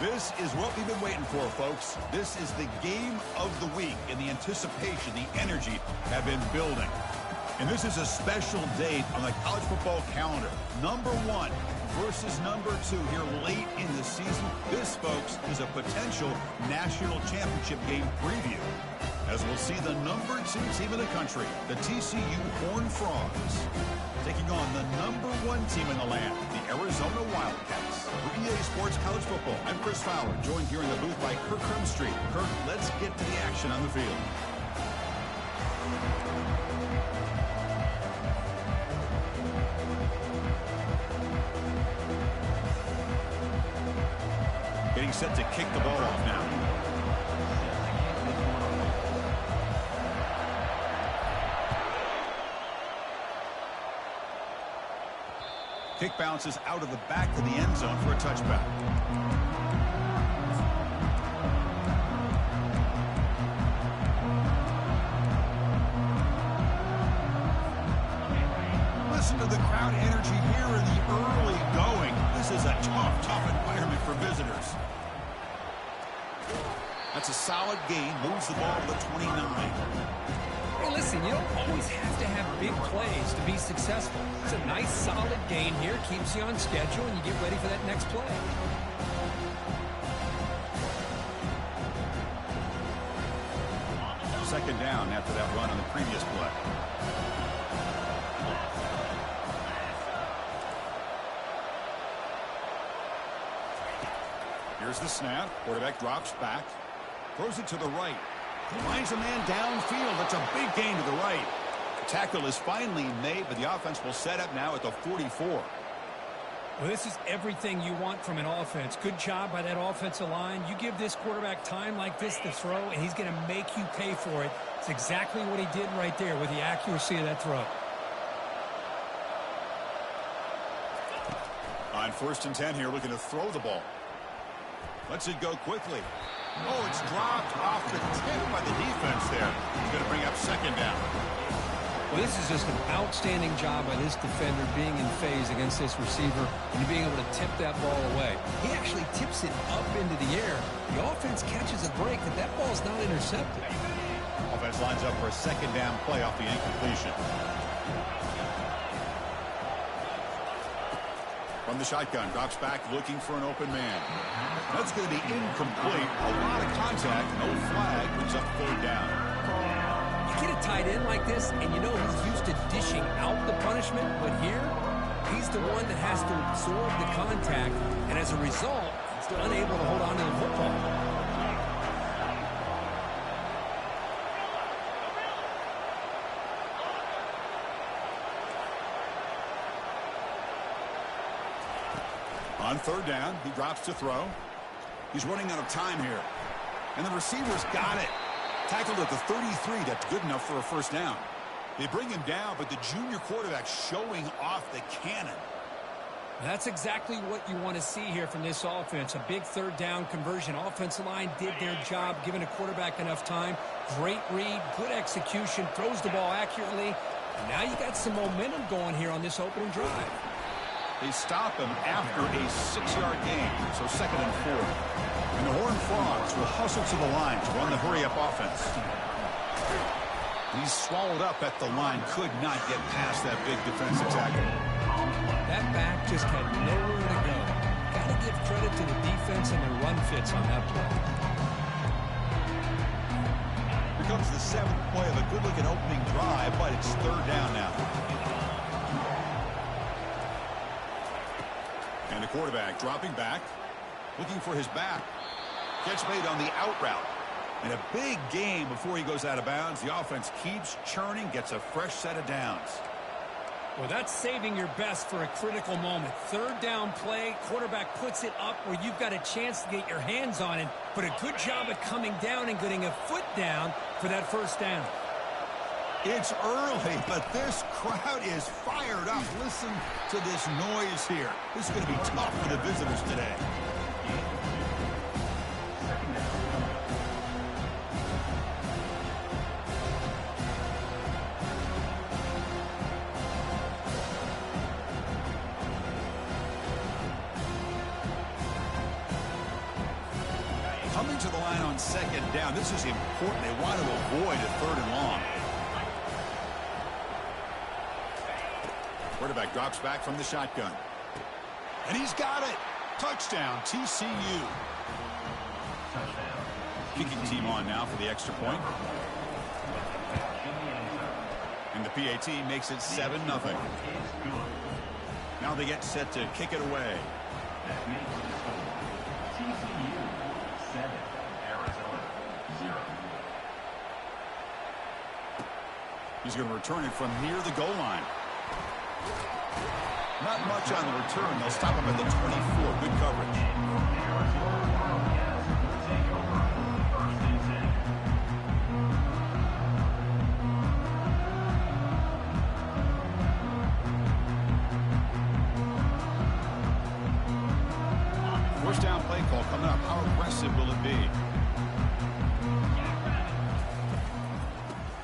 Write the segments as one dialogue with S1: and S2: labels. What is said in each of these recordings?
S1: This is what we've been waiting for, folks. This is the game of the week, and the anticipation, the energy have been building. And this is a special date on the college football calendar. Number 1 versus number 2 here late in the season. This, folks, is a potential national championship game preview, as we'll see the number 2 team in the country, the TCU Horned Frogs, taking on the number 1 team in the land, the Arizona Wildcats. For EA Sports College Football, I'm Chris Fowler, joined here in the booth by Kirk Crumstreet. Kirk, let's get to the action on the field. Getting set to kick the ball off now. Kick bounces out of the back of the end zone for a touchback. Listen to the crowd energy here in the early going. This is a tough environment for visitors. That's a solid gain. Moves the ball to the 29.
S2: Hey, listen, you don't always have to have big plays to be successful. It's a nice, solid gain here. Keeps you on schedule, and you get ready for that next play.
S1: Second down after that run on the previous play. Here's the snap. Quarterback drops back. Throws it to the right. Finds a man downfield. That's a big gain to the right. The tackle is finally made, but the offense will set up now at the 44.
S2: Well, this is everything you want from an offense. Good job by that offensive line. You give this quarterback time like this to throw, and he's going to make you pay for it. It's exactly what he did right there with the accuracy of that throw.
S1: On 1st and 10 here, looking to throw the ball. Lets it go quickly. Oh, it's dropped off the tip by the defense there. He's going to bring up second down.
S2: Well, this is just an outstanding job by this defender being in phase against this receiver and being able to tip that ball away. He actually tips it up into the air. The offense catches a break, but that ball's not intercepted.
S1: Offense lines up for a second down play off the incompletion. From the shotgun, drops back looking for an open man. That's going to be incomplete. A lot of contact, no flag, brings up 3rd down.
S2: You get a tight end like this, and you know he's used to dishing out the punishment, but here, he's the one that has to absorb the contact, and as a result, he's unable to hold on to the football.
S1: On 3rd down, he drops to throw. He's running out of time here. And the receiver's got it. Tackled at the 33. That's good enough for a 1st down. They bring him down, but the junior quarterback showing off the cannon.
S2: That's exactly what you want to see here from this offense. A big 3rd down conversion. Offensive line did their job, giving a quarterback enough time. Great read, good execution, throws the ball accurately. And now you got some momentum going here on this opening drive.
S1: They stop him after a 6-yard gain, so 2nd and 4. And the Horned Frogs will hustle to the line to run the hurry-up offense. He's swallowed up at the line, could not get past that big defensive tackle.
S2: That back just had nowhere to go. Got to give credit to the defense and their run fits on that play.
S1: Here comes the 7th play of a good-looking opening drive, but it's 3rd down now. And the quarterback dropping back, looking for his back. Catch made on the out route. And a big gain before he goes out of bounds. The offense keeps churning, gets a fresh set of downs.
S2: Well, that's saving your best for a critical moment. 3rd down play, quarterback puts it up where you've got a chance to get your hands on it, but a good job of coming down and getting a foot down for that 1st down.
S1: It's early, but this crowd is fired up. Listen to this noise here. This is going to be tough for the visitors today. Coming to the line on second down. This is important. They want to avoid a third and long. Quarterback drops back from the shotgun. And he's got it. Touchdown, TCU. Kicking team on now for the extra point. And the PAT makes it 7-0. Now they get set to kick it away.
S3: TCU 7, Arizona 0.
S1: He's going to return it from near the goal line. Not much on the return. They'll stop him at the 24. Good coverage. First down play call coming up. How aggressive will it be?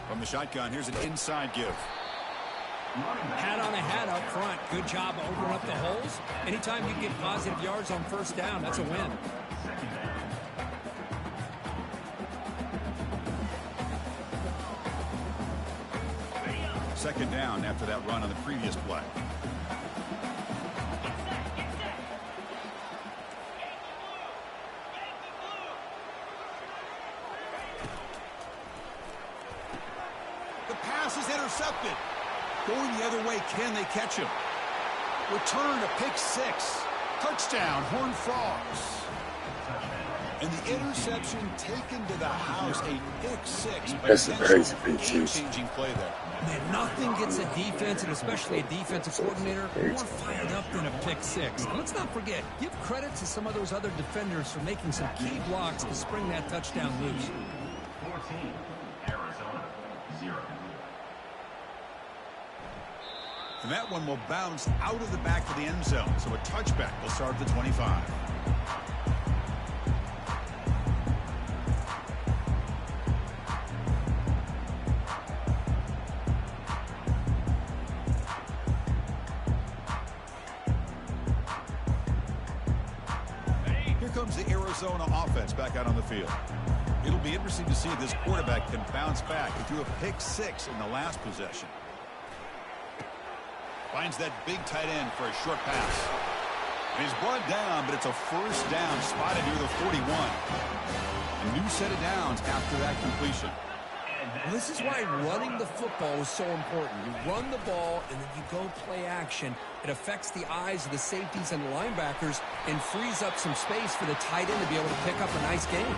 S1: From the shotgun, here's an inside give.
S2: Hat on a hat up front. Good job opening up the holes. Anytime you get positive yards on first down, that's a win.
S1: Second down after that run on the previous play. The pass is intercepted. Going the other way, can they catch him? Return to pick six. Touchdown, Horned Frogs. And the interception taken to the house, a pick six.
S4: That's a crazy big
S1: changing play there.
S2: Man, nothing gets a defense, and especially a defensive coordinator, more fired up than a pick six. And let's not forget, give credit to some of those other defenders for making some key blocks to spring that touchdown loose.
S3: 14, Arizona 0.
S1: And that one will bounce out of the back of the end zone. So a touchback will start at the 25. Here comes the Arizona offense back out on the field. It'll be interesting to see if this quarterback can bounce back. He threw a pick six in the last possession. Finds that big tight end for a short pass. And he's brought down, but it's a first down spotted near the 41. A new set of downs after that completion.
S2: Well, this is why running the football is so important. You run the ball, and then you go play action. It affects the eyes of the safeties and the linebackers and frees up some space for the tight end to be able to pick up a nice game.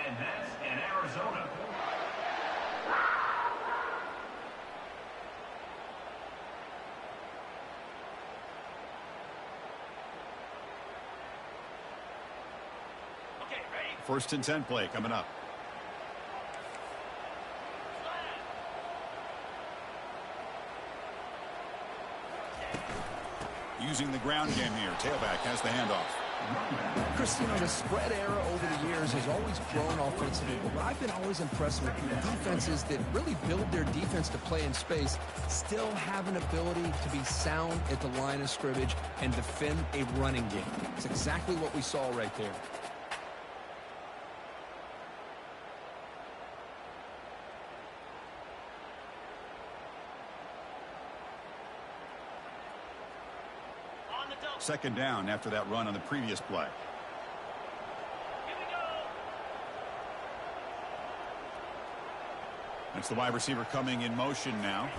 S3: And that's in Arizona.
S1: First and 10 play coming up. Using the ground game here. Tailback has the handoff.
S2: Chris, you know, the spread era over the years has always grown offensively, but what I've been always impressed with defenses that really build their defense to play in space still have an ability to be sound at the line of scrimmage and defend a running game. It's exactly what we saw right there.
S1: Second down after that run on the previous play. That's the wide receiver coming in motion now.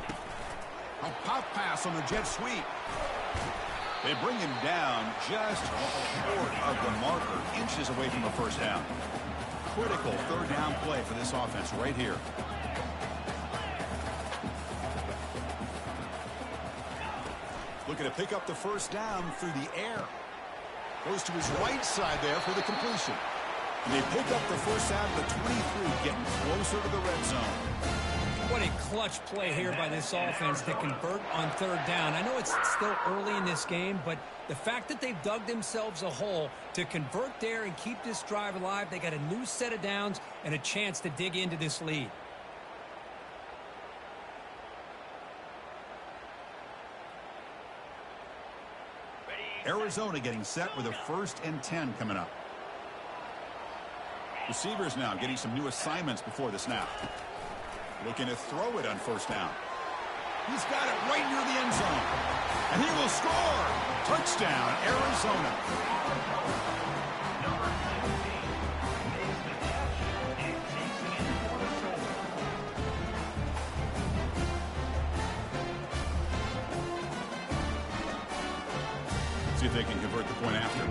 S1: A pop pass on the jet sweep. They bring him down just short of the marker, inches away from a first down. Critical third down play for this offense right here. Looking to pick up the first down through the air. Goes to his right side there for the completion. And they pick up the first down at the 23, getting closer to the red zone.
S2: What a clutch play here by this offense to convert on third down. I know it's still early in this game, but the fact that they've dug themselves a hole to convert there and keep this drive alive, they got a new set of downs and a chance to dig into this lead.
S1: Arizona getting set with a 1st and 10 coming up. Receivers now getting some new assignments before the snap. Looking to throw it on 1st down. He's got it right near the end zone. And he will score. Touchdown, Arizona.
S3: Number 17 makes the catch and takes it in for the score.
S1: See if they can convert the point after.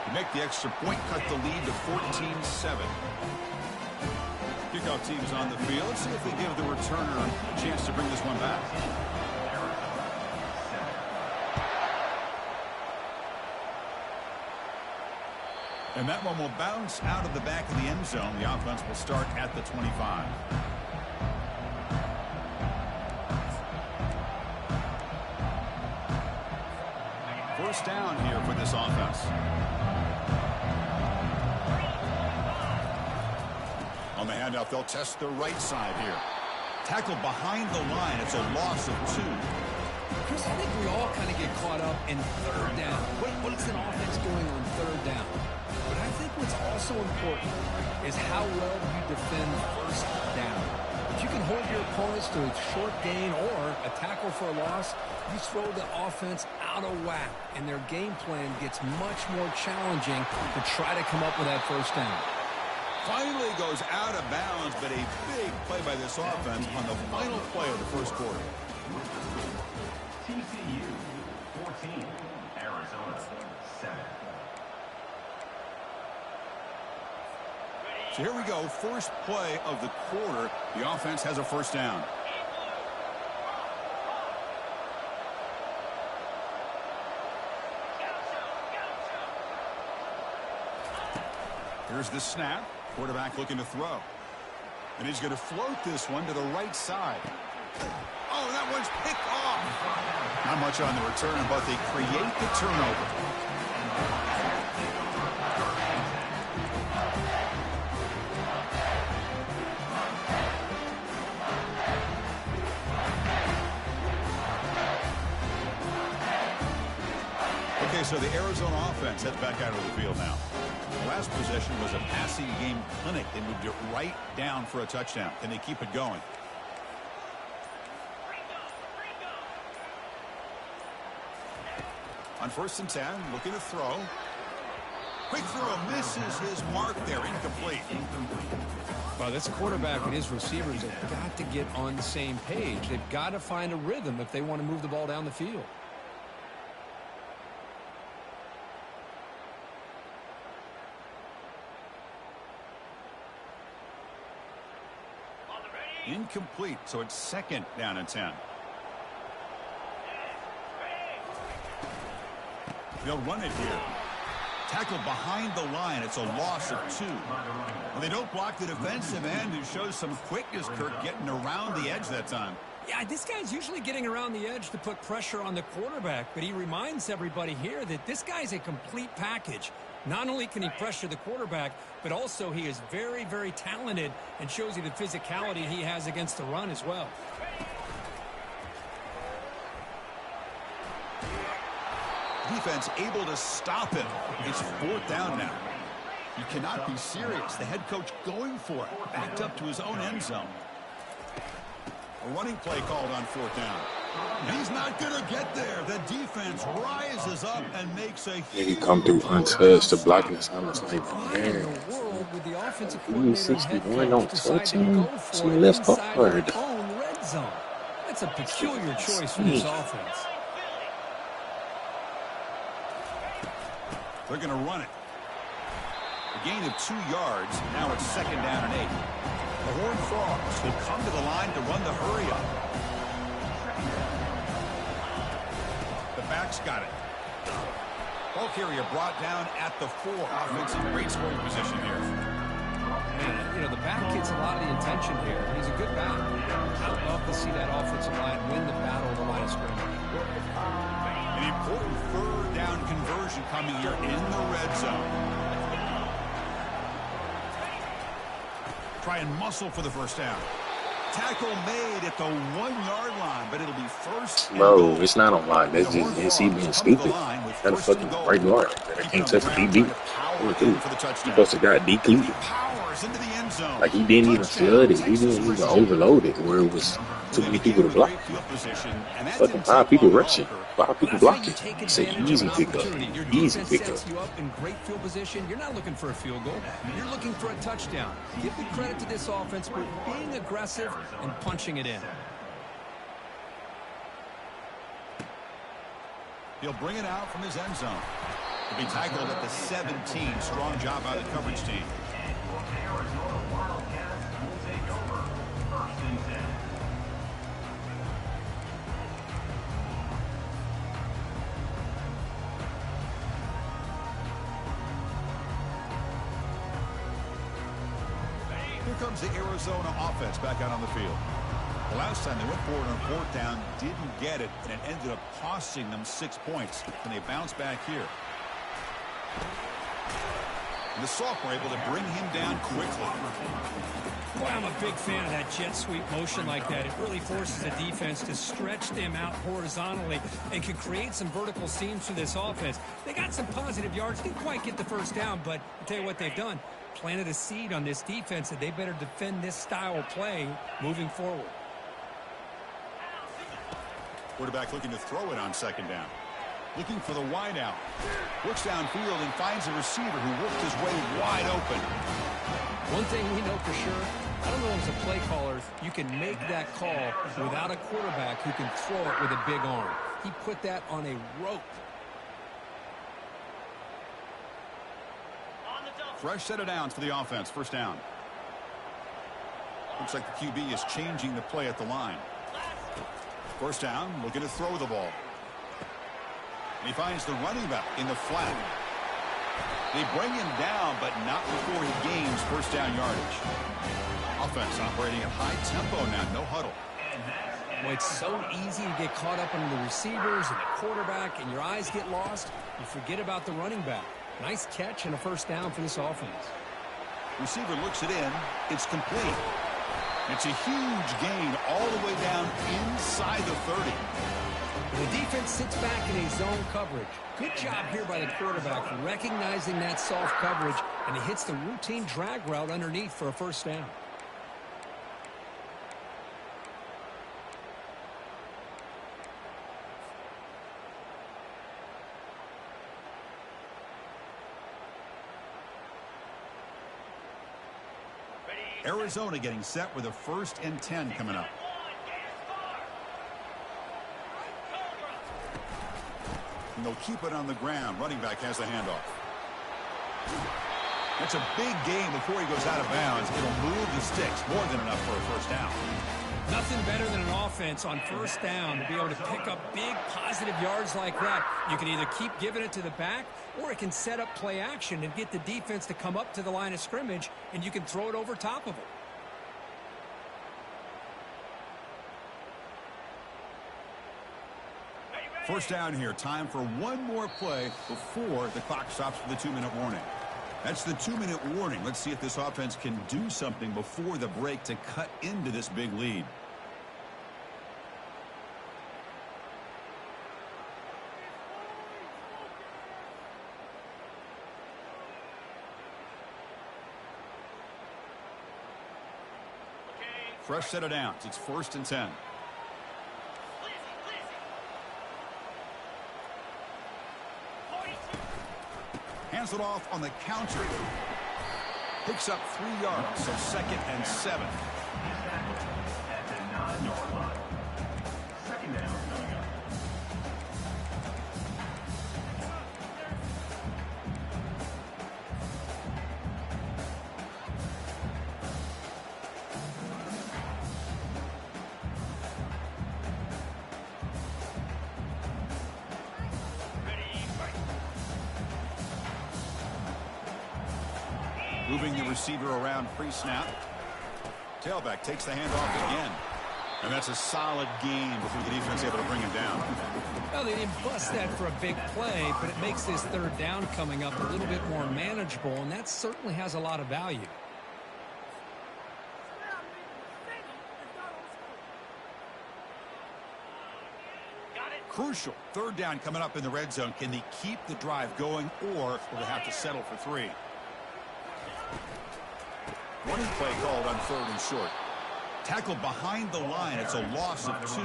S1: To make the extra point, cut the lead to 14-7. Kickoff team's on the field. Let's see if they give the returner a chance to bring this one back. And that one will bounce out of the back of the end zone. The offense will start at the 25. First down here for this offense. On the handoff, they'll test the right side here. Tackled behind the line. It's a loss of 2.
S2: Chris, I think we all kind of get caught up in 3rd down. What's an offense doing on 3rd down? But I think what's also important is how well you defend 1st down. If you can hold your opponents to a short gain or a tackle for a loss, you throw the offense out of whack, and their game plan gets much more challenging to try to come up with that 1st down.
S1: Finally goes out of bounds, but a big play by this offense on the final play of the 1st quarter.
S3: TCU 14, Arizona 7.
S1: So here we go, first play of the quarter. The offense has a 1st down. Here's the snap. Quarterback looking to throw. And he's going to float this one to the right side. Oh, that one's picked off. Not much on the return, but they create the turnover. Okay, so the Arizona offense heads back out of the field now. The last possession was a passing game clinic. They moved it right down for a touchdown. Can they keep it going? On 1st and 10, looking to throw. Quick throw, misses his mark there, incomplete.
S2: Well, this quarterback and his receivers have got to get on the same page. They've got to find a rhythm if they want to move the ball down the field.
S1: Incomplete, so it's 2nd down and 10. They'll run it here. Tackled behind the line. It's a loss of 2. Well, they don't block the defensive end, who shows some quickness, Kirk, getting around the edge that time.
S2: Yeah, this guy's usually getting around the edge to put pressure on the quarterback, but he reminds everybody here that this guy's a complete package. Not only can he pressure the quarterback, but also he is very, very talented and shows you the physicality he has against the run as well.
S1: Defense able to stop him. It's 4th down now. You cannot be serious. The head coach going for it. Backed up to his own end zone. A running play called on 4th down. And he's not going to get there. The defense rises up and makes a
S4: Yeah, he come through untouched. The blocking is almost like,
S2: Why in
S4: man,
S2: the world would the offensive coordinator and head
S4: 61 don't
S2: coach decide
S4: touch
S2: to
S4: him.
S2: go for
S4: See,
S2: it
S4: left
S2: inside
S4: hard.
S2: their own red zone? That's a peculiar choice for this offense.
S1: They're going to run it. A gain of 2 yards. Now it's 2nd down and 8. The Horned Frogs will come to the line to run the hurry up. The back's got it. Ball carrier brought down at the 4. Offensive great scoring position here.
S2: Man, you know, the back gets a lot of the attention here. He's a good back. I'd love to see that offensive line win the battle of the line of scrimmage.
S1: An important 3rd down conversion coming here in the red zone. Try and muscle for the 1st down. Tackle made at the 1-yard line, but it'll be first and
S4: Bro,
S1: goal.
S4: it's not on line.
S1: And
S4: That's
S1: the
S4: just
S1: Horned
S4: NC
S1: Frogs
S4: being
S1: come to the
S4: stupid.
S1: line with
S4: Got a
S1: first and
S4: fucking
S1: goal.
S4: right guard that
S1: Keep it
S4: can't
S1: on the
S4: touch the
S1: ground, trying
S4: DB.
S1: to power
S4: Going
S1: it in
S4: through.
S1: for the
S4: He
S1: touchdown.
S4: supposed to got
S1: He
S4: depleted.
S1: powers into the end zone.
S4: Like he didn't even
S1: Touchdown,
S4: flood it. He
S1: Texas
S4: didn't even
S1: Christian.
S4: overload it where it was
S1: Well,
S4: too
S1: they
S4: many
S1: began
S4: people to
S1: with
S4: block.
S1: great field position, and that
S4: Fucking
S1: didn't
S4: 5
S1: take
S4: people
S1: long at all,
S4: rushing.
S1: Kirk.
S4: 5
S2: Well,
S4: people
S2: that's how you
S4: blocking.
S2: take
S4: It's an
S2: advantage of
S4: easy
S2: an
S4: pickup.
S2: opportunity. Your
S4: Easy
S2: defense
S4: pickup.
S2: sets you up in great field position. You're not looking for a field goal. You're looking for a touchdown. Give the credit to this offense for being aggressive and punching it in.
S1: He'll bring it out from his end zone. He'll be tackled at the 17. Strong job by the coverage team. Here comes the Arizona offense back out on the field. The last time they went for it on 4th down, didn't get it, and it ended up costing them 6 points. And they bounce back here. And the sophomore able to bring him down quickly.
S2: Boy, I'm a big fan of that jet sweep motion like that. It really forces the defense to stretch them out horizontally and can create some vertical seams for this offense. They got some positive yards. Didn't quite get the first down, but I'll tell you what they've done. Planted a seed on this defense that they better defend this style of play moving forward.
S1: Quarterback looking to throw it on 2nd down. Looking for the wide out. Looks downfield and finds a receiver who worked his way wide open.
S2: One thing we know for sure, I don't know as a play caller, you can make that call without a quarterback who can throw it with a big arm. He put that on a rope.
S1: Fresh set of downs for the offense. 1st down. Looks like the QB is changing the play at the line. 1st down, looking to throw the ball. And he finds the running back in the flat. They bring him down, but not before he gains 1st down yardage. Offense operating at high tempo now, no huddle.
S2: Well, it's so easy to get caught up in the receivers and the quarterback, and your eyes get lost. You forget about the running back. Nice catch and a 1st down for this offense.
S1: Receiver looks it in. It's complete. It's a huge gain all the way down inside the 30.
S2: The defense sits back in a zone coverage. Good job here by the quarterback recognizing that soft coverage, and he hits the routine drag route underneath for a 1st down.
S1: Arizona getting set with a 1st and 10 coming up. And they'll keep it on the ground. Running back has the handoff. It's a big gain before he goes out of bounds. It'll move the sticks. More than enough for a 1st down.
S2: Nothing better than an offense on 1st down to be able to pick up big positive yards like that. You can either keep giving it to the back, or it can set up play action and get the defense to come up to the line of scrimmage, and you can throw it over top of it.
S1: First down here. Time for one more play before the clock stops for the 2-minute warning. That's the 2-minute warning. Let's see if this offense can do something before the break to cut into this big lead. Fresh set of downs. It's 1st and 10. Hands it off on the counter. Picks up 3 yards, so 2nd and 7. Moving the receiver around pre-snap. Tailback takes the handoff again. And that's a solid gain before the defense is able to bring him down.
S2: Well, they didn't bust that for a big play, but it makes this 3rd down coming up a little bit more manageable, and that certainly has a lot of value.
S1: Crucial. Third down coming up in the red zone. Can they keep the drive going, or will they have to settle for 3? Running play called on 3rd and short. Tackled behind the line. It's a loss of 2.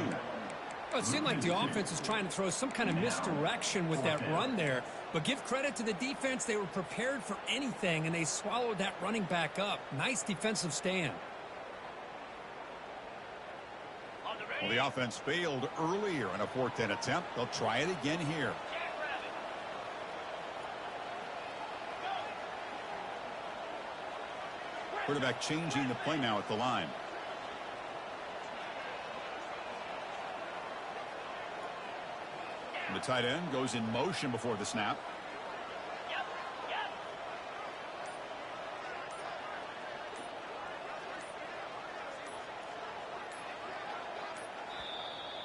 S2: Well, it seemed like the offense was trying to throw some kind of misdirection with that run there. But give credit to the defense. They were prepared for anything, and they swallowed that running back up. Nice defensive stand.
S1: Well, the offense failed earlier in a 4th down attempt. They'll try it again here. Quarterback changing the play now at the line. And the tight end goes in motion before the snap.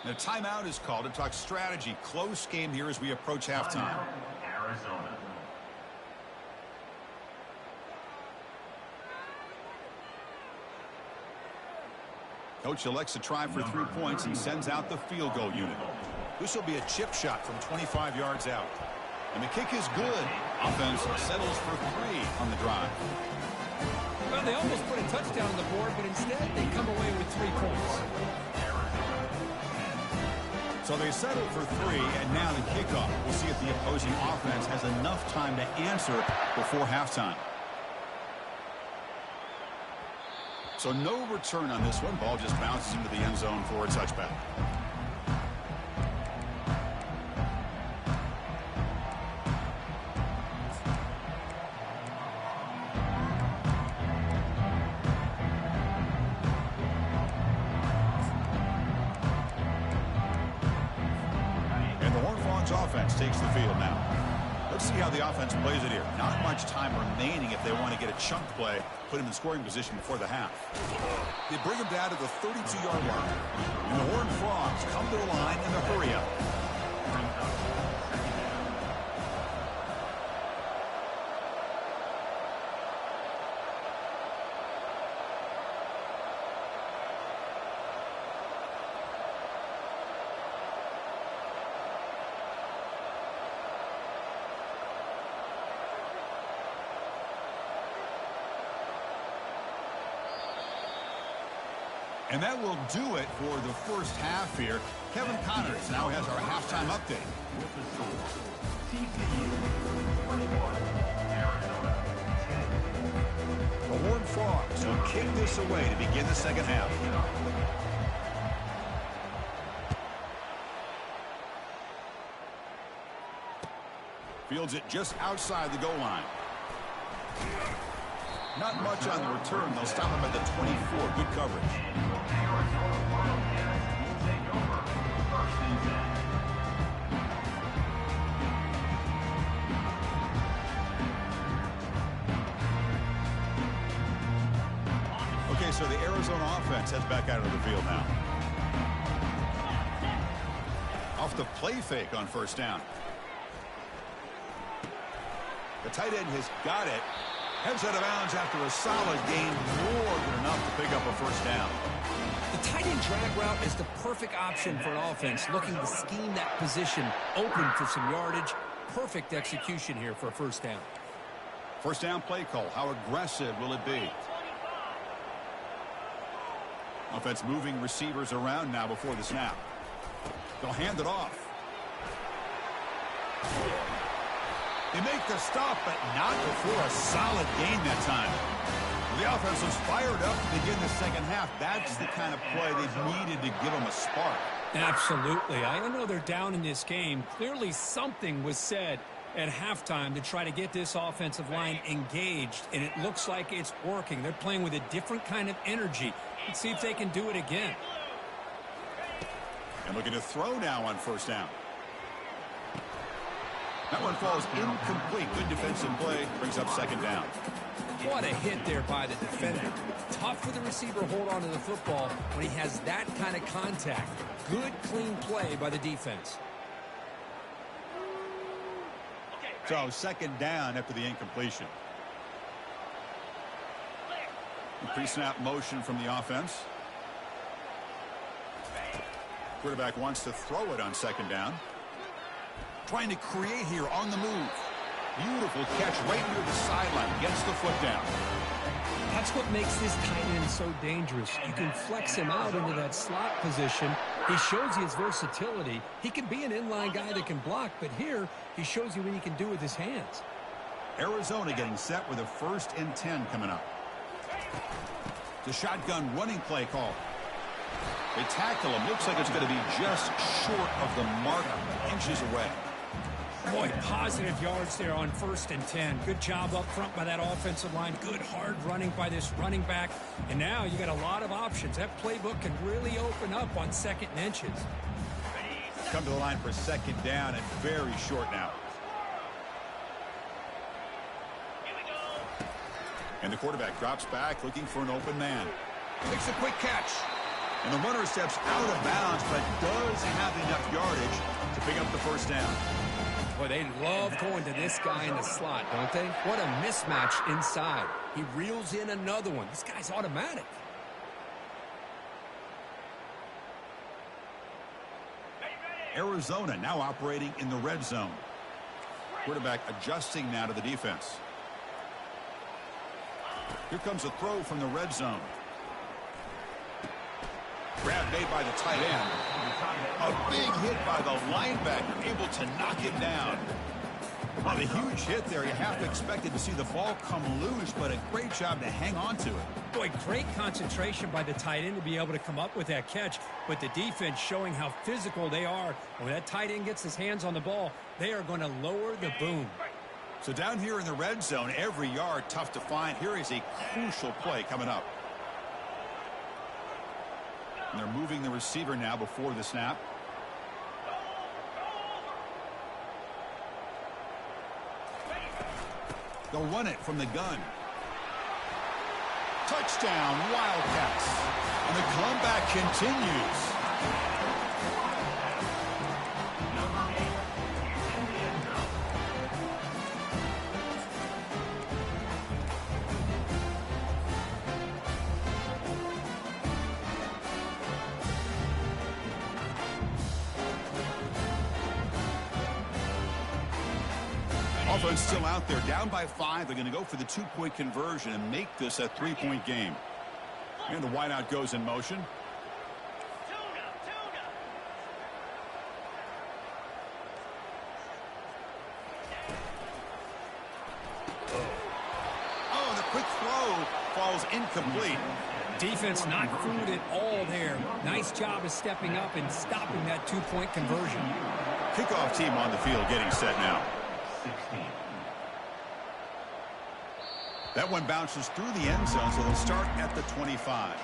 S1: And a timeout is called to talk strategy. Close game here as we approach halftime.
S3: Arizona.
S1: Coach elects to try for 3 points and sends out the field goal unit. This will be a chip shot from 25 yards out. And the kick is good. Offense settles for 3 on the drive.
S2: Well, they almost put a touchdown on the board, but instead they come away with 3 points.
S1: So they settle for 3, and now the kickoff. We'll see if the opposing offense has enough time to answer before halftime. So no return on this one. Ball just bounces into the end zone for a touchback. And the Horned Frogs offense takes the field now. Let's see how the offense plays it here. Not much time remaining if they want to get a chunk play, put him in scoring position before the half. They bring him down to the 32-yard line. And the Horned Frogs come to the line in the hurry-up. And that will do it for the first half here. Kevin Connors now has our halftime update.
S3: With the score, TCU 21, Arizona 10.
S1: The Horned Frogs will kick this away to begin the second half. Fields it just outside the goal line. Not much on the return. They'll stop him at the 24. Good coverage. Okay, so the Arizona offense heads back out of the field now. Off the play fake on first down. The tight end has got it. Heads out of bounds after a solid gain, more than enough to pick up a first down.
S2: The tight end drag route is the perfect option for an offense looking to scheme that position open for some yardage. Perfect execution here for a first down.
S1: First down play call. How aggressive will it be? Offense moving receivers around now before the snap. They'll hand it off. They make the stop, but not before a solid gain that time. The offense was fired up to begin the second half. That's the kind of play they've needed to give them a spark.
S2: Absolutely. I know they're down in this game. Clearly something was said at halftime to try to get this offensive line engaged, and it looks like it's working. They're playing with a different kind of energy. Let's see if they can do it again.
S1: And looking to throw now on first down. That one falls incomplete. Good defensive play. Brings up second down.
S2: What a hit there by the defender. Tough for the receiver to hold on to the football when he has that kind of contact. Good, clean play by the defense.
S1: So second down after the incompletion. Pre-snap motion from the offense. Quarterback wants to throw it on second down. Trying to create here on the move. Beautiful catch right near the sideline. Gets the foot down.
S2: That's what makes this tight end so dangerous. You can flex him out into that slot position. He shows you his versatility. He can be an inline guy that can block, but here he shows you what he can do with his hands.
S1: Arizona getting set with a 1st and 10 coming up. The shotgun running play call. They tackle him. Looks like it's going to be just short of the mark, inches away.
S2: Boy, positive yards there on 1st and 10. Good job up front by that offensive line. Good hard running by this running back. And now you got a lot of options. That playbook can really open up on 2nd and inches.
S1: Come to the line for 2nd down and very short now. And the quarterback drops back looking for an open man. Makes a quick catch. And the runner steps out of bounds but does have enough yardage to pick up the 1st down.
S2: Boy, they love going to this guy in the slot, don't they? What a mismatch inside. He reels in another one. This guy's automatic.
S1: Arizona now operating in the red zone. Quarterback adjusting now to the defense. Here comes a throw from the red zone. Grab made by the tight end. A big hit by the linebacker, able to knock it down. On a huge hit there, you have to expect it to see the ball come loose, but a great job to hang on to it.
S2: Boy, great concentration by the tight end to be able to come up with that catch, but the defense showing how physical they are. When that tight end gets his hands on the ball, they are going to lower the boom.
S1: So down here in the red zone, every yard tough to find. Here is a crucial play coming up. And they're moving the receiver now before the snap. They'll run it from the gun. Touchdown, Wildcats. And the comeback continues. Offense still out there, down by 5. They're going to go for the 2-point conversion and make this a 3-point game. And the wideout goes in motion. Oh, the quick throw falls incomplete.
S2: Defense not fooled at all there. Nice job of stepping up and stopping that 2-point conversion.
S1: Kickoff team on the field getting set now. That one bounces through the end zone, so they'll start at the 25.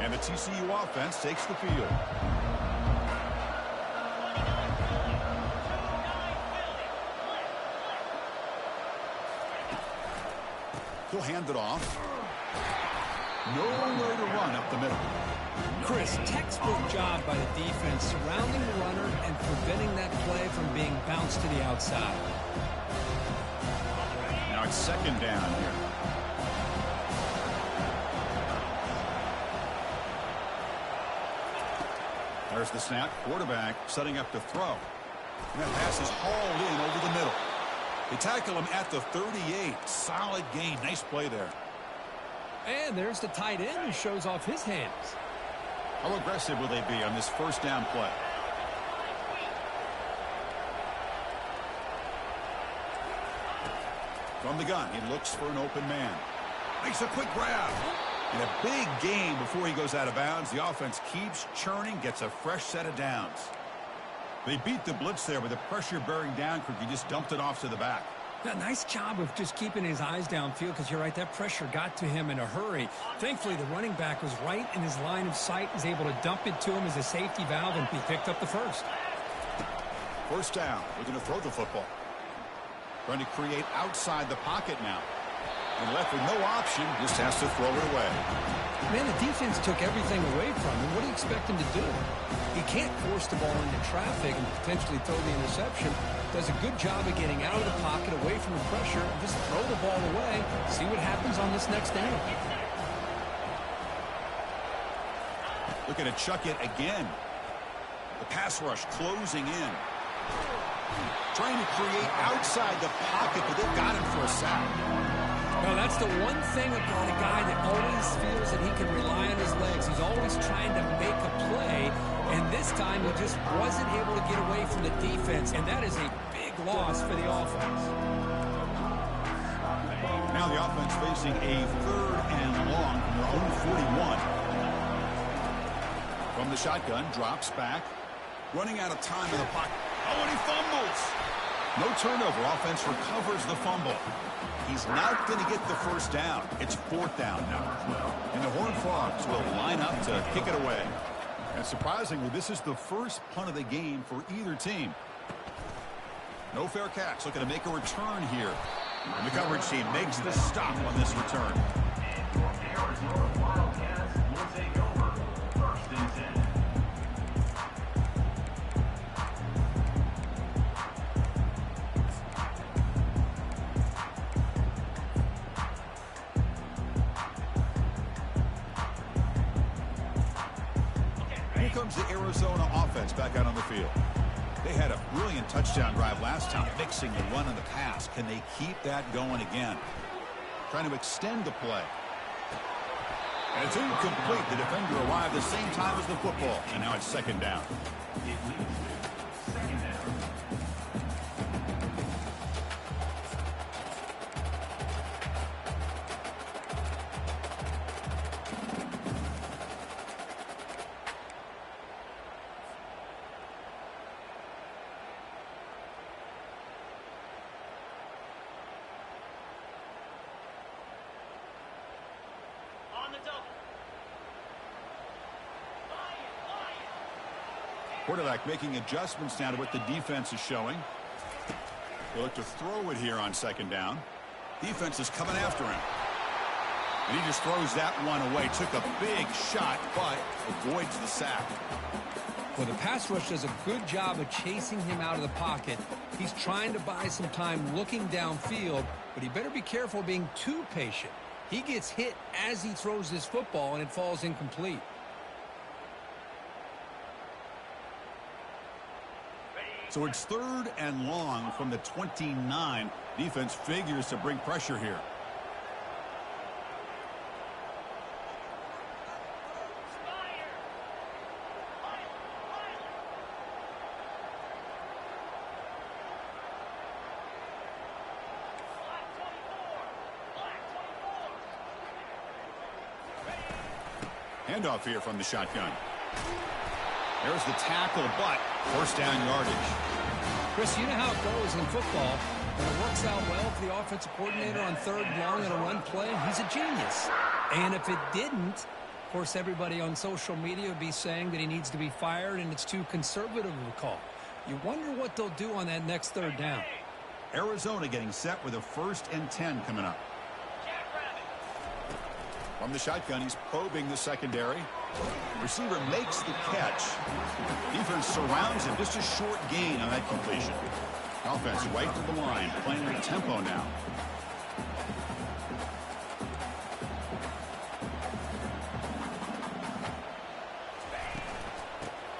S1: And the TCU offense takes the field. He'll hand it off. Nowhere to run up the middle.
S2: Chris, textbook job by the defense surrounding the runner and preventing that play from being bounced to the outside.
S1: Now it's 2nd down here. There's the snap. Quarterback setting up to throw. And that pass is hauled in over the middle. They tackle him at the 38. Solid gain. Nice play there.
S2: And there's the tight end who shows off his hands.
S1: How aggressive will they be on this 1st down play? From the gun, he looks for an open man. Makes a quick grab. And a big gain before he goes out of bounds. The offense keeps churning, gets a fresh set of downs. They beat the blitz there with the pressure bearing down. He just dumped it off to the back.
S2: Yeah, nice job of just keeping his eyes downfield, because you're right, that pressure got to him in a hurry. Thankfully, the running back was right in his line of sight, was able to dump it to him as a safety valve, and he picked up the 1st.
S1: 1st down. We're going to throw the football. Trying to create outside the pocket now. And left with no option, just has to throw it away.
S2: Man, the defense took everything away from him. What do you expect him to do? He can't force the ball into traffic and potentially throw the interception. Does a good job of getting out of the pocket, away from the pressure, and just throw the ball away. See what happens on this next down.
S1: Looking to chuck it again. The pass rush closing in. Trying to create outside the pocket, but they've got him for a sack.
S2: Well, that's the one thing about a guy that always feels that he can rely on his legs. He's always trying to make a play, and this time he just wasn't able to get away from the defense, and that is a big loss for the offense.
S1: Now the offense facing a 3rd and long from their own 41. From the shotgun, drops back. Running out of time in the pocket. Oh, and he fumbles. No turnover. Offense recovers the fumble. He's not going to get the first down. It's 4th down now. And the Horned Frogs will line up to kick it away. And surprisingly, this is the first punt of the game for either team. No fair catch. Looking to make a return here. And the coverage team makes the stop on this return.
S3: Arizona Wildcats will take over 1st and 10.
S1: Here comes the Arizona offense back out on the field. They had a brilliant touchdown drive last time, mixing the run and the pass. Can they keep that going again? Trying to extend the play. And it's incomplete. The defender arrived the same time as the football, and now it's 2nd down.
S3: It leads to 2nd down.
S1: Quarterback making adjustments now to what the defense is showing. They look to throw it here on 2nd down. Defense is coming after him. And he just throws that one away. Took a big shot, but avoids the sack.
S2: Well, the pass rush does a good job of chasing him out of the pocket. He's trying to buy some time looking downfield, but he better be careful being too patient. He gets hit as he throws this football, and it falls incomplete.
S1: So it's 3rd and long from the 29. Defense figures to bring pressure here. Handoff here from the shotgun. There's the tackle, but 1st down yardage.
S2: Chris, you know how it goes in football. When it works out well for the offensive coordinator on 3rd and long and a run play, he's a genius. And if it didn't, of course, everybody on social media would be saying that he needs to be fired and it's too conservative of a call. You wonder what they'll do on that next 3rd down.
S1: Arizona getting set with a 1st and 10 coming up. From the shotgun, he's probing the secondary. Receiver makes the catch. Defense surrounds him. Just a short gain on that completion. Offense right to the line, playing with tempo now.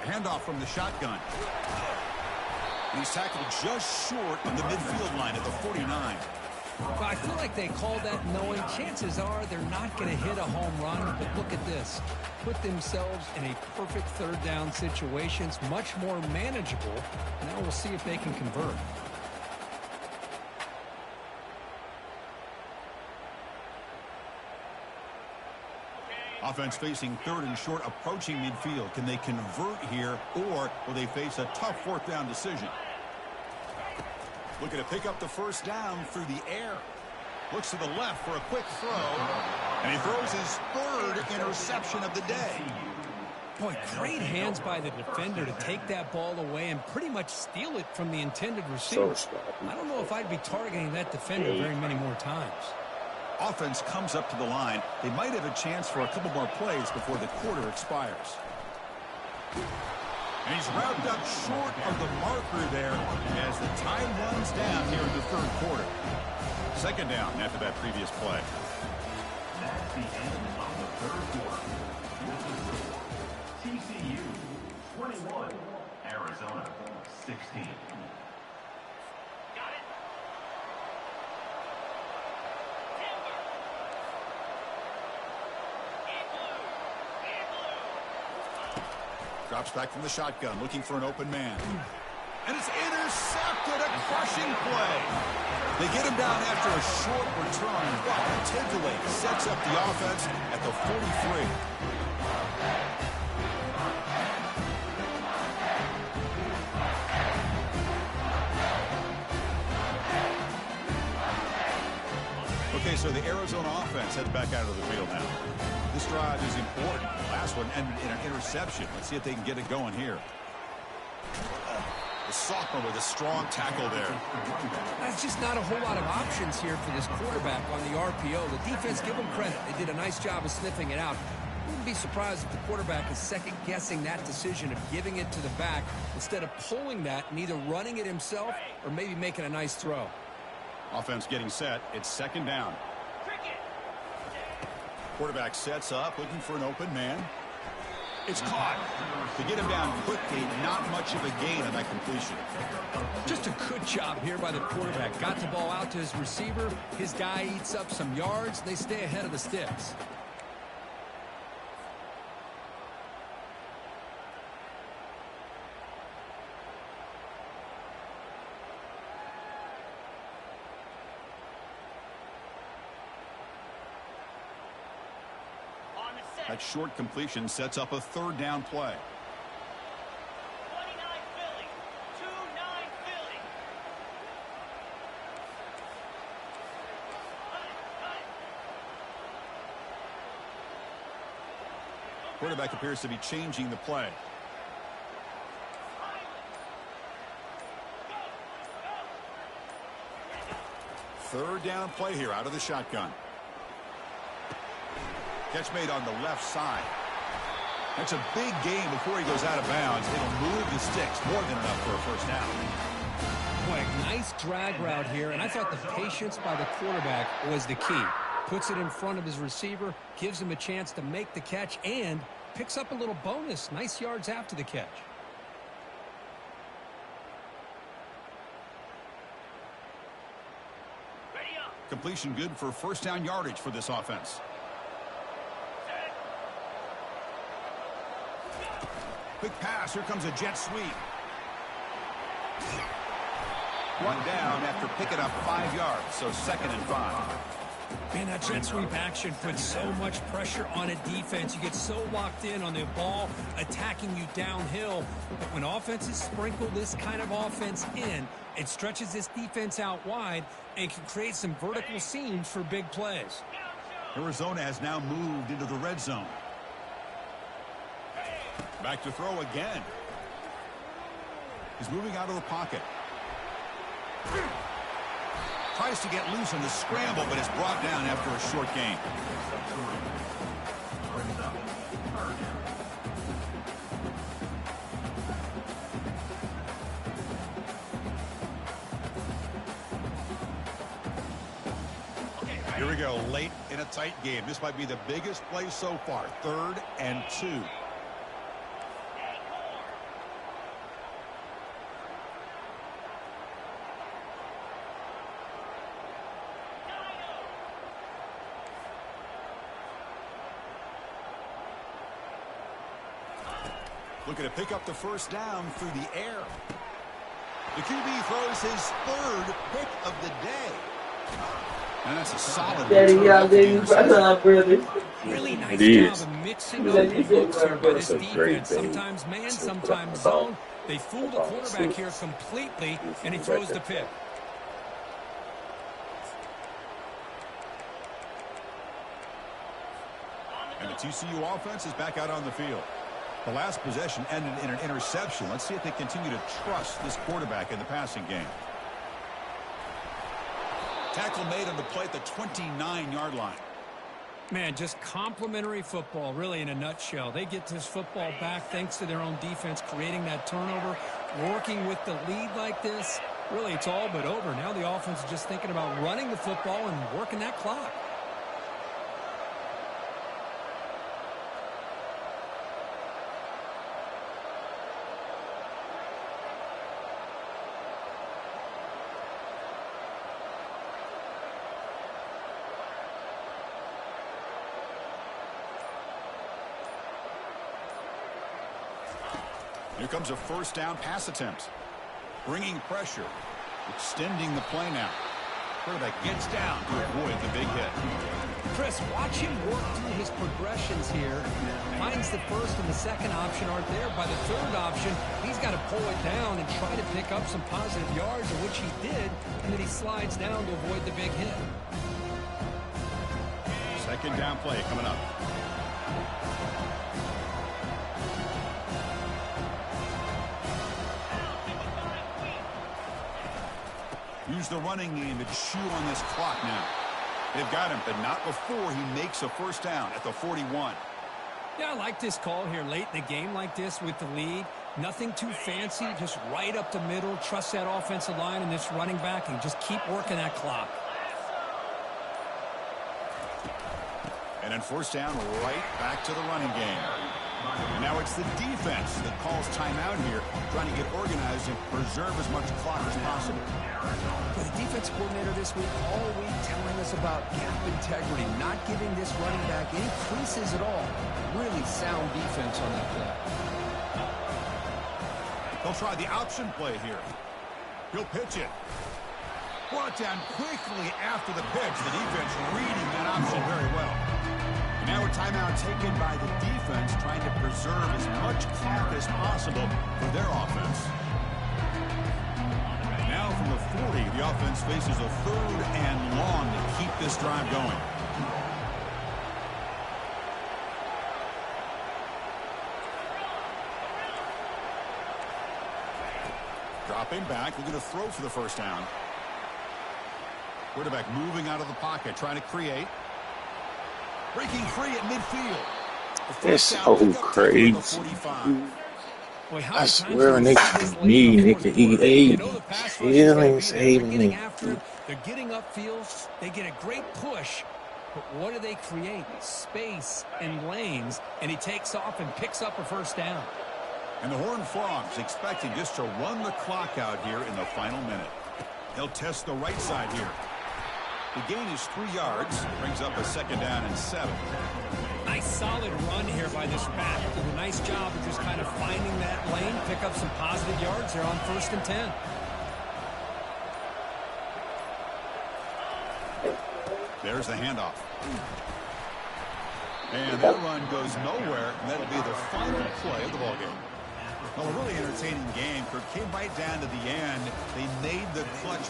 S1: Handoff from the shotgun. And he's tackled just short of the midfield line at the 49.
S2: Well, I feel like they called that knowing chances are they're not going to hit a home run, but look at this. Put themselves in a perfect 3rd down situation. It's much more manageable. Now we'll see if they can convert.
S1: Offense facing 3rd and short, approaching midfield. Can they convert here, or will they face a tough 4th down decision? Looking to pick up the 1st down through the air. Looks to the left for a quick throw. And he throws his 3rd interception of the day.
S2: Boy, great hands by the defender to take that ball away and pretty much steal it from the intended receiver. I don't know if I'd be targeting that defender very many more times.
S1: Offense comes up to the line. They might have a chance for a couple more plays before the quarter expires. And he's wrapped up short of the marker there as the time runs down here in the 3rd quarter. 2nd down after that previous play.
S3: That's the end of the 3rd quarter. This is the 16. Got it. Timber. In blue.
S1: Drops back from the shotgun, looking for an open man. And it's intercepted, a crushing play. They get him down after a short return, but Tidway sets up the offense at the 43. Okay, so the Arizona offense heads back out of the field now. This drive is important. Last one ended in an interception. Let's see if they can get it going here. The sophomore with a strong tackle there.
S2: That's just not a whole lot of options here for this quarterback on the RPO. The defense, give them credit. They did a nice job of sniffing it out. Wouldn't be surprised if the quarterback is second-guessing that decision of giving it to the back instead of pulling that and either running it himself or maybe making a nice throw.
S1: Offense getting set. It's second down. Quarterback sets up, looking for an open man. It's caught. To get him down quickly, not much of a gain on that completion.
S2: Just a good job here by the quarterback. Got the ball out to his receiver. His guy eats up some yards. They stay ahead of the sticks.
S1: That short completion sets up a third down play.
S3: 29 Philly. 2-9 Philly.
S1: Quarterback appears to be changing the play. Third down play here out of the shotgun. Catch made on the left side. That's a big gain before he goes out of bounds. It'll move the sticks more than enough for a first down.
S2: Boy, nice drag route here, and I thought the patience by the quarterback was the key. Puts it in front of his receiver, gives him a chance to make the catch, and picks up a little bonus. Nice yards after the catch.
S3: Ready up.
S1: Completion good for first down yardage for this offense. Quick pass. Here comes a jet sweep. One down after picking up 5 yards, so 2nd and 5.
S2: Man, that jet sweep action puts so much pressure on a defense. You get so locked in on the ball attacking you downhill. But when offenses sprinkle this kind of offense in, it stretches this defense out wide and can create some vertical seams for big plays.
S1: Arizona has now moved into the red zone. Back to throw again. He's moving out of the pocket. Tries to get loose on the scramble, but is brought down after a short gain. Here we go, late in a tight game. This might be the biggest play so far. 3rd and 2. Looking to pick up the first down through the air. The QB throws his 3rd pick of the day. And that's a solid return.
S2: Really nice
S4: It is.
S2: job of mixing up the looks here by this
S4: That's a great
S2: defense.
S4: thing.
S2: Sometimes man, sometimes zone. They fool the quarterback here completely, and he throws the pick.
S1: And the TCU offense is back out on the field. The last possession ended in an interception. Let's see if they continue to trust this quarterback in the passing game. Tackle made on the play at the 29-yard line.
S2: Man, just complimentary football, really, in a nutshell. They get this football back thanks to their own defense, creating that turnover, working with the lead like this. Really, it's all but over. Now the offense is just thinking about running the football and working that clock.
S1: Here comes a first down pass attempt. Bringing pressure. Extending the play now. Quarterback gets down to avoid the big hit.
S2: Chris, watch him work through his progressions here. Finds the first and the second option aren't there. By the third option, he's got to pull it down and try to pick up some positive yards, of which he did, and then he slides down to avoid the big hit.
S1: Second down play coming up. Use the running game to chew on this clock now. They've got him, but not before he makes a first down at the 41.
S2: Yeah, I like this call here late in the game like this with the lead. Nothing too fancy, just right up the middle. Trust that offensive line and this running back and just keep working that clock.
S1: And then first down, right back to the running game. And now it's the defense that calls timeout here, trying to get organized and preserve as much clock as possible.
S2: But the defense coordinator this week, all week telling us about gap integrity, not giving this running back any creases at all. Really sound defense on that play.
S1: They'll try the option play here. He'll pitch it. Brought down quickly after the pitch. The defense reading that option very well. And now a timeout taken by the defense, trying to preserve as much clock as possible for their offense. Now from the 40, the offense faces a third and long to keep this drive going. Dropping back, looking to throw for the first down. Quarterback moving out of the pocket, trying to create. Breaking free at midfield.
S4: That's so crazy.
S2: Boy,
S4: I swear, nigga, me, nigga, EA, chilling, saving
S2: after they're getting upfield. They get a great push. But what do they create? Space and lanes. And he takes off and picks up a first down.
S1: And the Horned Frogs expecting just to run the clock out here in the final minute. They'll test the right side here. The gain is 3 yards. Brings up a second down and 7.
S2: Nice solid run here by this back. Did a nice job of just kind of finding that lane, pick up some positive yards. They're on 1st and 10.
S1: There's the handoff. And that run goes nowhere, and that'll be the final play of the ballgame. Well, a really entertaining game. It came right down to the end. They made the clutch